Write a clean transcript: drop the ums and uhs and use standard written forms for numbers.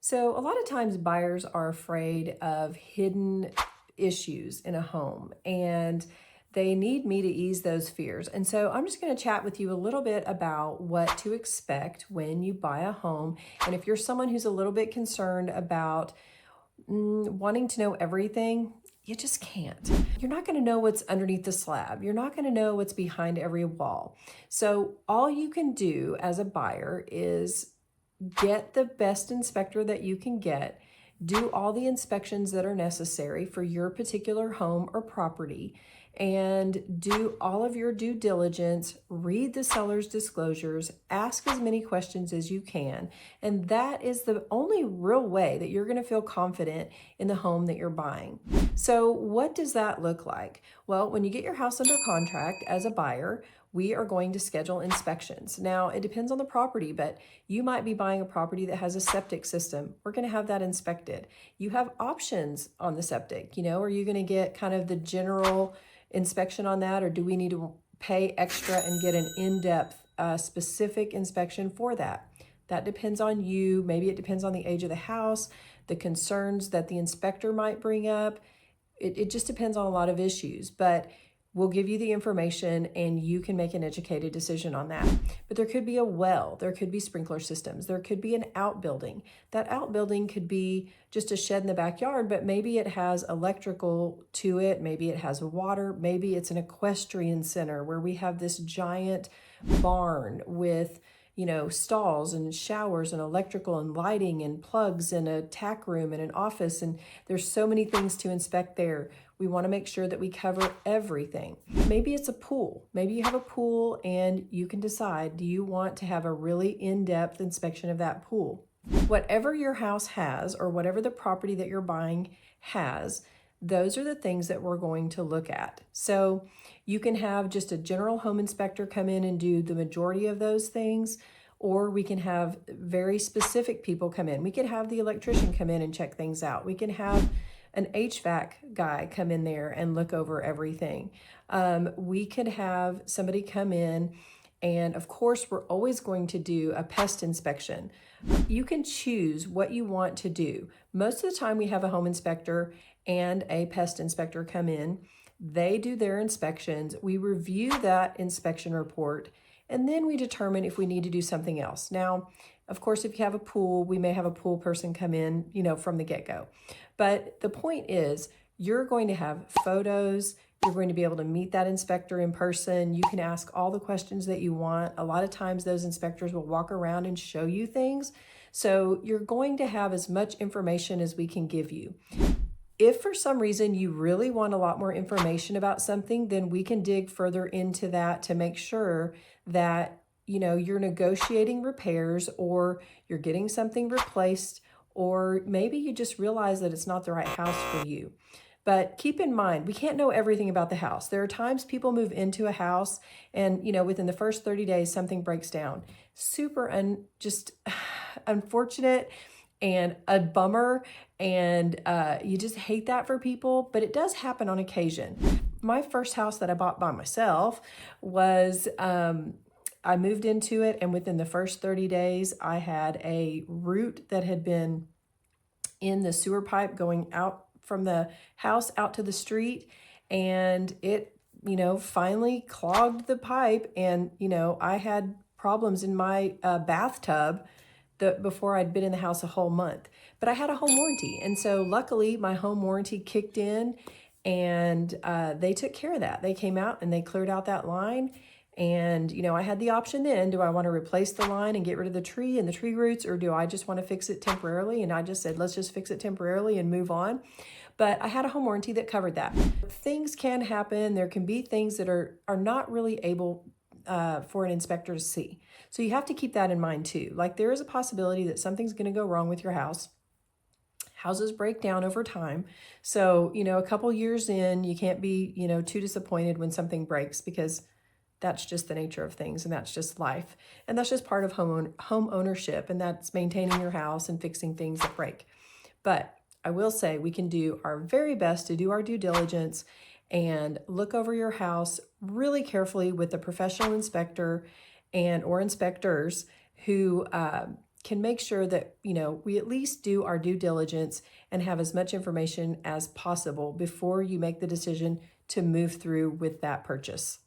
So, a lot of times buyers are afraid of hidden issues in a home and they need me to ease those fears. And so, I'm just going to chat with you a little bit about what to expect when you buy a home. And if you're someone who's a little bit concerned about wanting to know everything, you just can't. You're not going to know what's underneath the slab. You're not going to know what's behind every wall. So, all you can do as a buyer is get the best inspector that you can get, do all the inspections that are necessary for your particular home or property, and do all of your due diligence, read the seller's disclosures, ask as many questions as you can. And that is the only real way that you're going to feel confident in the home that you're buying. So, what does that look like? Well, when you get your house under contract as a buyer, we are going to schedule inspections. Now, it depends on the property, but you might be buying a property that has a septic system. We're going to have that inspected. You have options on the septic. Are you going to get kind of the general inspection on that, or do we need to pay extra and get an in-depth, specific inspection for that? That depends on you. Maybe it depends on the age of the house, the concerns that the inspector might bring up. It just depends on a lot of issues, but we'll give you the information and you can make an educated decision on that. But there could be a well, there could be sprinkler systems, there could be an outbuilding. That outbuilding could be just a shed in the backyard, but maybe it has electrical to it, maybe it has water, maybe it's an equestrian center where we have this giant barn with stalls and showers and electrical and lighting and plugs and a tack room and an office. And there's so many things to inspect there. We want to make sure that we cover everything. Maybe it's a pool. Maybe you have a pool and you can decide, do you want to have a really in-depth inspection of that pool? Whatever your house has, or whatever the property that you're buying has, those are the things that we're going to look at. So you can have just a general home inspector come in and do the majority of those things, or we can have very specific people come in. We could have the electrician come in and check things out. We can have an HVAC guy come in there and look over everything. We could have somebody come in, and of course, we're always going to do a pest inspection. You can choose what you want to do. Most of the time we have a home inspector and a pest inspector come in. They do their inspections. We review that inspection report, and then we determine if we need to do something else. Now, of course, if you have a pool, we may have a pool person come in, from the get-go. But the point is, you're going to have photos. You're going to be able to meet that inspector in person. You can ask all the questions that you want. A lot of times those inspectors will walk around and show you things. So you're going to have as much information as we can give you. If for some reason you really want a lot more information about something, then we can dig further into that to make sure that you're negotiating repairs, or you're getting something replaced, or maybe you just realize that it's not the right house for you. But keep in mind, we can't know everything about the house. There are times people move into a house and, within the first 30 days, something breaks down. Just unfortunate and a bummer. And you just hate that for people, but it does happen on occasion. My first house that I bought by myself was, I moved into it, and within the first 30 days, I had a root that had been in the sewer pipe going out from the house out to the street, and it, finally clogged the pipe, and, I had problems in my bathtub before I'd been in the house a whole month. But I had a home warranty, and so luckily my home warranty kicked in, and they took care of that. They came out and they cleared out that line. And, I had the option then, do I want to replace the line and get rid of the tree and the tree roots, or do I just want to fix it temporarily? And I just said, let's just fix it temporarily and move on. But I had a home warranty that covered that. Things can happen. There can be things that are not really able for an inspector to see. So you have to keep that in mind too. Like, there is a possibility that something's going to go wrong with your house. Houses break down over time. So, a couple years in, you can't be, too disappointed when something breaks, because that's just the nature of things, and that's just life. And that's just part of home ownership, and that's maintaining your house and fixing things that break. But I will say we can do our very best to do our due diligence and look over your house really carefully with a professional inspector or inspectors who can make sure that, we at least do our due diligence and have as much information as possible before you make the decision to move through with that purchase.